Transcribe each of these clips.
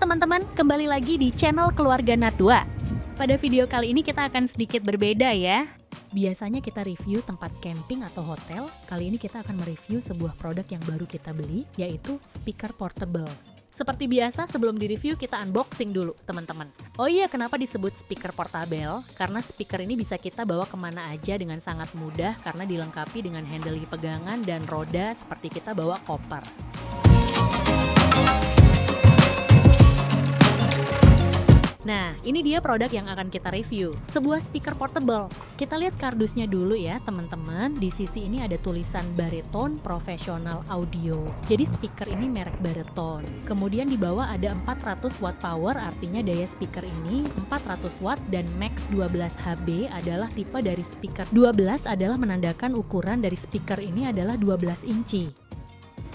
teman-teman, kembali lagi di channel Keluarga Natwa. Pada video kali ini kita akan sedikit berbeda ya. Biasanya kita review tempat camping atau hotel, kali ini kita akan mereview sebuah produk yang baru kita beli, yaitu speaker portable. Seperti biasa, sebelum direview kita unboxing dulu teman-teman. Oh iya, kenapa disebut speaker portable? Karena speaker ini bisa kita bawa kemana aja dengan sangat mudah karena dilengkapi dengan handle pegangan dan roda seperti kita bawa koper. Nah, ini dia produk yang akan kita review, sebuah speaker portable. Kita lihat kardusnya dulu ya teman-teman. Di sisi ini ada tulisan Baritone Professional Audio. Jadi speaker ini merek Baritone. Kemudian di bawah ada 400 watt power, artinya daya speaker ini 400 watt dan max 12 HB adalah tipe dari speaker. 12 adalah menandakan ukuran dari speaker ini adalah 12 inci.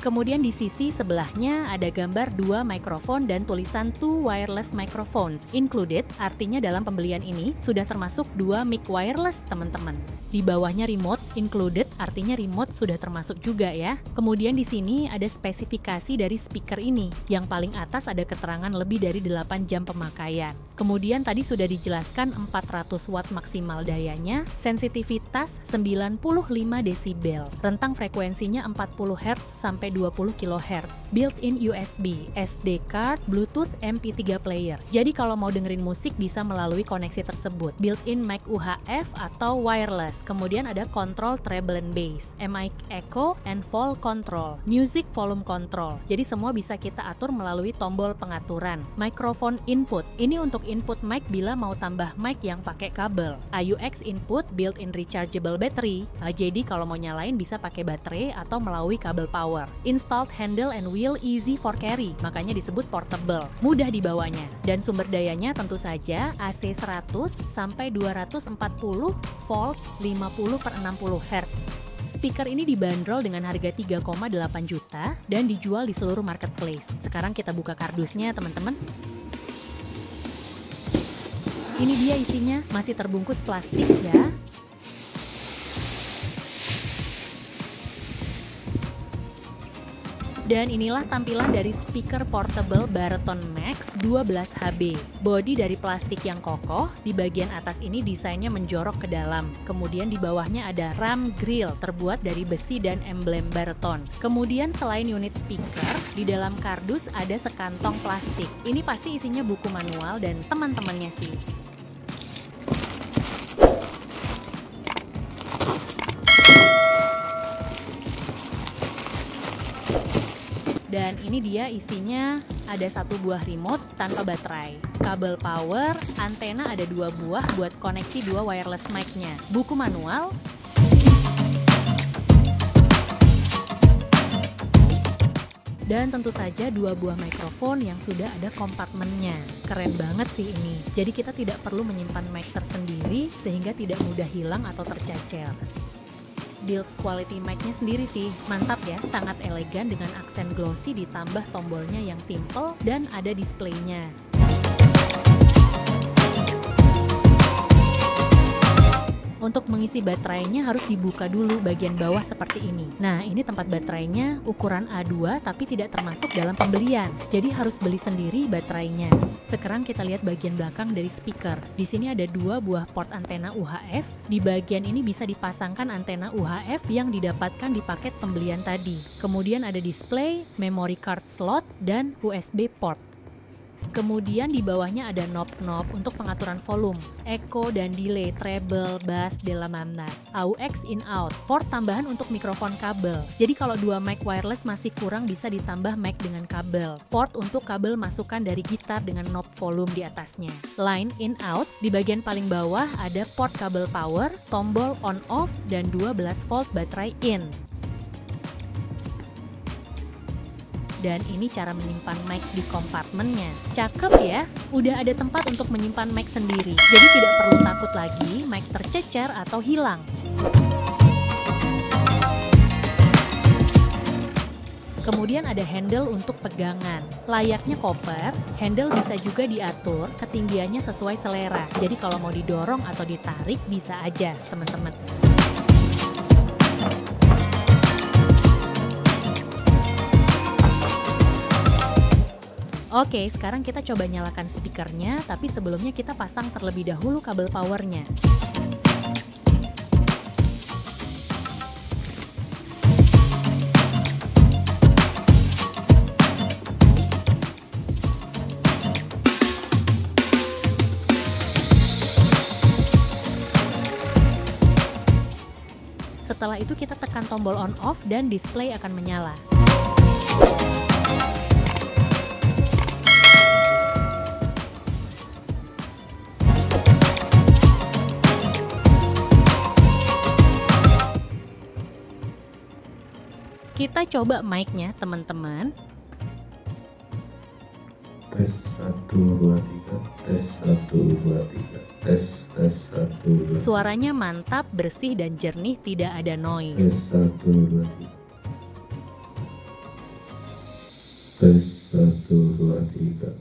Kemudian di sisi sebelahnya ada gambar 2 mikrofon dan tulisan 2 wireless microphones included, artinya dalam pembelian ini sudah termasuk 2 mic wireless teman-teman. Di bawahnya remote included, artinya remote sudah termasuk juga ya. Kemudian di sini ada spesifikasi dari speaker ini. Yang paling atas ada keterangan lebih dari 8 jam pemakaian. Kemudian tadi sudah dijelaskan 400 watt maksimal dayanya, sensitivitas 95 desibel, rentang frekuensinya 40 Hz sampai 20 kHz, built-in USB, SD card, Bluetooth, MP3 player. Jadi kalau mau dengerin musik bisa melalui koneksi tersebut, built-in mic UHF atau wireless. Kemudian ada control treble and bass, mic echo and vol control, music volume control. Jadi semua bisa kita atur melalui tombol pengaturan. Microphone input, ini untuk input mic bila mau tambah mic yang pakai kabel. AUX input, built-in rechargeable battery. Jadi kalau mau nyalain bisa pakai baterai atau melalui kabel power. Installed handle and wheel easy for carry, makanya disebut portable, mudah dibawanya. Dan sumber dayanya tentu saja AC 100 sampai 240 volt 50/60 Hz. Speaker ini dibanderol dengan harga 3,8 juta dan dijual di seluruh marketplace. Sekarang kita buka kardusnya teman-teman. Ini dia isinya, masih terbungkus plastik ya. Dan inilah tampilan dari speaker portable Baritone Max 12 HB. Bodi dari plastik yang kokoh, di bagian atas ini desainnya menjorok ke dalam. Kemudian di bawahnya ada ram grill terbuat dari besi dan emblem Baritone. Kemudian selain unit speaker, di dalam kardus ada sekantong plastik. Ini pasti isinya buku manual dan teman-temannya sih. Dan ini dia isinya, ada 1 buah remote tanpa baterai, kabel power, antena ada 2 buah buat koneksi 2 wireless mic-nya, buku manual, dan tentu saja 2 buah mikrofon yang sudah ada kompartemennya. Keren banget sih ini. Jadi kita tidak perlu menyimpan mic tersendiri sehingga tidak mudah hilang atau tercecer. Build quality mic-nya sendiri sih mantap ya, sangat elegan dengan aksen glossy ditambah tombolnya yang simple dan ada displaynya. Untuk mengisi baterainya harus dibuka dulu bagian bawah seperti ini. Nah, ini tempat baterainya ukuran A2 tapi tidak termasuk dalam pembelian. Jadi harus beli sendiri baterainya. Sekarang kita lihat bagian belakang dari speaker. Di sini ada 2 buah port antena UHF. Di bagian ini bisa dipasangkan antena UHF yang didapatkan di paket pembelian tadi. Kemudian ada display, memory card slot, dan USB port. Kemudian di bawahnya ada knob-knob untuk pengaturan volume, echo dan delay, treble, bass, delamanda, AUX in-out, port tambahan untuk mikrofon kabel. Jadi kalau 2 mic wireless masih kurang bisa ditambah mic dengan kabel. Port untuk kabel masukan dari gitar dengan knob volume di atasnya. Line in-out, di bagian paling bawah ada port kabel power, tombol on-off, dan 12 volt baterai in. Dan ini cara menyimpan mic di kompartemennya. Cakep ya, udah ada tempat untuk menyimpan mic sendiri. Jadi tidak perlu takut lagi mic tercecer atau hilang. Kemudian ada handle untuk pegangan. Layaknya koper, handle bisa juga diatur ketinggiannya sesuai selera. Jadi kalau mau didorong atau ditarik bisa aja teman-teman. Oke, sekarang kita coba nyalakan speakernya, tapi sebelumnya kita pasang terlebih dahulu kabel powernya. Setelah itu kita tekan tombol on off dan display akan menyala. Kita coba mic-nya, teman-teman. Tes 1 2 3, tes 1 2 3, tes 1 2. Suaranya mantap, bersih dan jernih, tidak ada noise. Tes 1 2 3. Tes 1 2 3.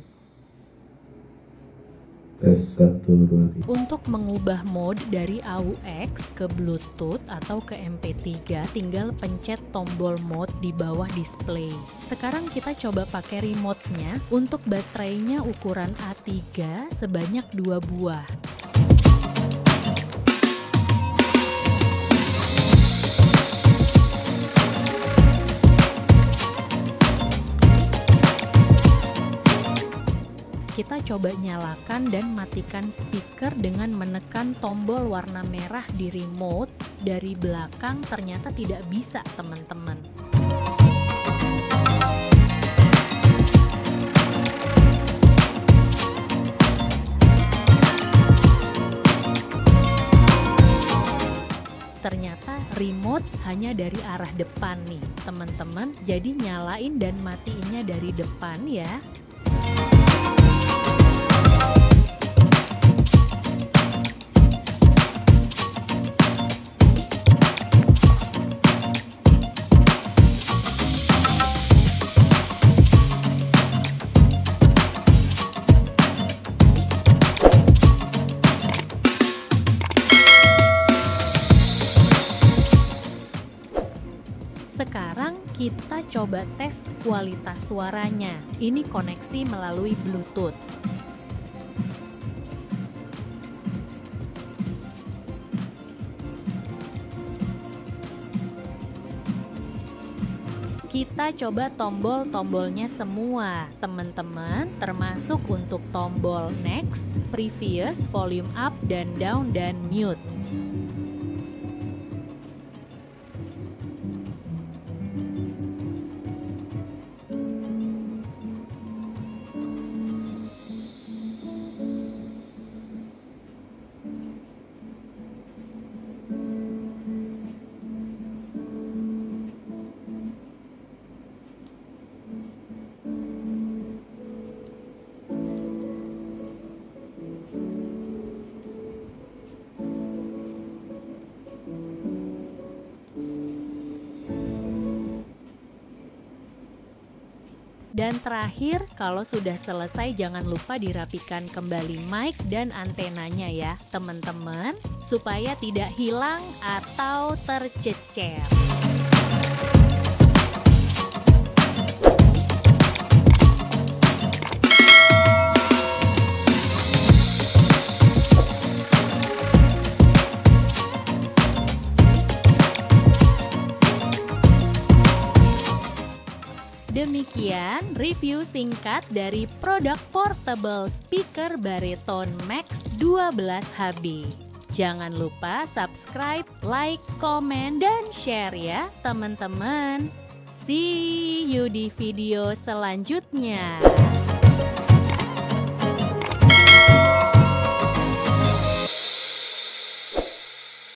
Tes 1 2 3. Untuk mengubah mode dari AUX ke Bluetooth atau ke MP3, tinggal pencet tombol mode di bawah display. Sekarang kita coba pakai remote-nya. Untuk baterainya ukuran A3 sebanyak 2 buah. Kita coba nyalakan dan matikan speaker dengan menekan tombol warna merah di remote. Dari belakang ternyata tidak bisa, teman-teman. Ternyata remote hanya dari arah depan nih, teman-teman. Jadi nyalain dan matiinnya dari depan ya. Sekarang kita coba tes kualitas suaranya. Ini koneksi melalui Bluetooth. Kita coba tombol-tombolnya semua, teman-teman, termasuk untuk tombol next, previous, volume up dan down, dan mute. Dan terakhir, kalau sudah selesai jangan lupa dirapikan kembali mic dan antenanya ya, teman-teman, supaya tidak hilang atau tercecer. Demikian review singkat dari produk portable speaker Baritone Max 12HB. Jangan lupa subscribe, like, komen, dan share ya teman-teman. See you di video selanjutnya.